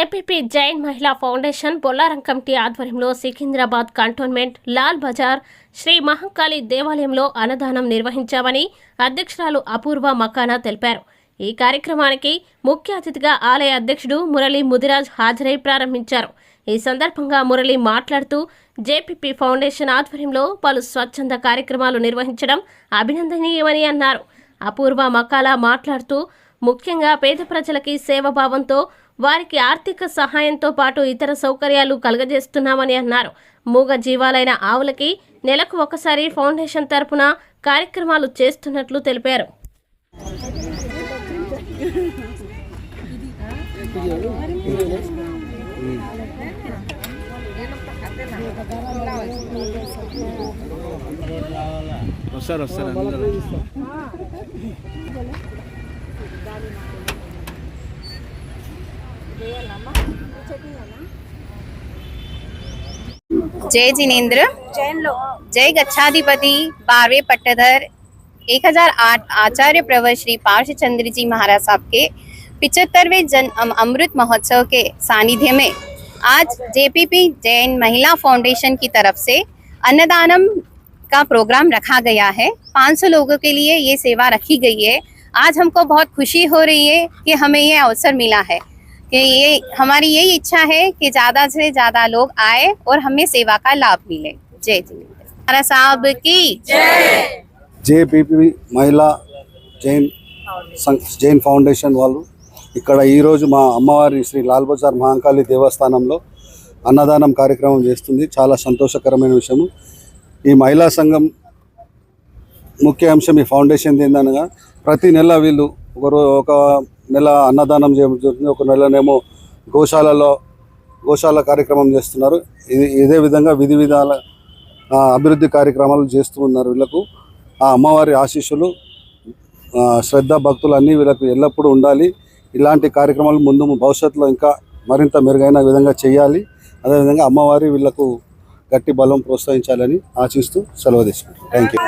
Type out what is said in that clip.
JPP Jain మహిళా foundation Bollaram committee ఆధ్వర్యంలో Secunderabad cantonment Lal Bazar Shri Mahankali దేవాలయంలో అన్నదానం నిర్వహించామని అధ్యక్షురాలు అపూర్వ మకానా తెలిపారు. ఈ కార్యక్రమానికి ముఖ్య అతిథిగా ఆలయ అధ్యక్షుడు మురళీ ముదిరాజ్ హాజరై ప్రారంభించారు. ఈ సందర్భంగా మురళీ మాట్లాడుతూ జేపీపీ ఫౌండేషన్ ఆధ్వర్యంలో పలు స్వచ్ఛంద కార్యక్రమాలు నిర్వహించడం అభినందనీయమని అన్నారు. అపూర్వ మకాలా మాట్లాడుతూ ముఖ్యంగా పేద ప్రజలకి సేవాభావంతో వారికి ఆర్థిక సహాయంతో పాటు ఇతర సౌకర్యాలు కలుగజేస్తున్నామని అన్నారు. మూగ జీవాలైన ఆవులకి నెలకు ఒకసారి ఫౌండేషన్ తరపున కార్యక్రమాలు చేస్తున్నట్లు తెలిపారు. जय जिनेन्द्र, जय गच्छाधिपति 12वें पट्टाधर 1008 आचार्य प्रवर श्री पार्श्वचंद्र जी महाराज साहब के 75वें जन्म अमृत महोत्सव के सानिध्य में आज जेपीपी जैन महिला फाउंडेशन की तरफ से अन्नदानम का प्रोग्राम रखा गया है। 500 लोगों के लिए ये सेवा रखी गई है। आज हमको बहुत खुशी हो रही है कि हमें ये अवसर मिला है कि ये हमारी यही इच्छा है कि ज़्यादा से ज़्यादा लोग आए और हमें सेवा का लाभ मिले। जय जिनेन्द्र महाराज साहब की जय। జేపీపీ మహిళా జైన్ ఫౌండేషన్ వాళ్ళు ఇక్కడ ఈరోజు మా అమ్మవారి శ్రీ లాల్ బజార్ మహంకాళి దేవస్థానంలో అన్నదానం కార్యక్రమం చేస్తుంది. చాలా సంతోషకరమైన విషయము. ఈ మహిళా సంఘం ముఖ్య అంశం ఈ ఫౌండేషన్ ఏందనగా ప్రతి నెల వీళ్ళు ఒక నెల అన్నదానం జరుగుతుంది, ఒక నెలనేమో గోశాల కార్యక్రమం చేస్తున్నారు. ఇదే విధంగా విధి విధాల అభివృద్ధి కార్యక్రమాలు చేస్తూ ఉన్నారు. వీళ్ళకు ఆ అమ్మవారి ఆశీస్సులు శ్రద్ధ భక్తులు అన్నీ వీళ్ళకు ఎల్లప్పుడూ ఉండాలి. ఇలాంటి కార్యక్రమాలు ముందు భవిష్యత్తులో ఇంకా మరింత మెరుగైన విధంగా చేయాలి. అదేవిధంగా అమ్మవారి వీళ్ళకు గట్టి బలం ప్రోత్సహించాలని ఆశిస్తూ సెలవు తీసుకుంటాం. Thank you.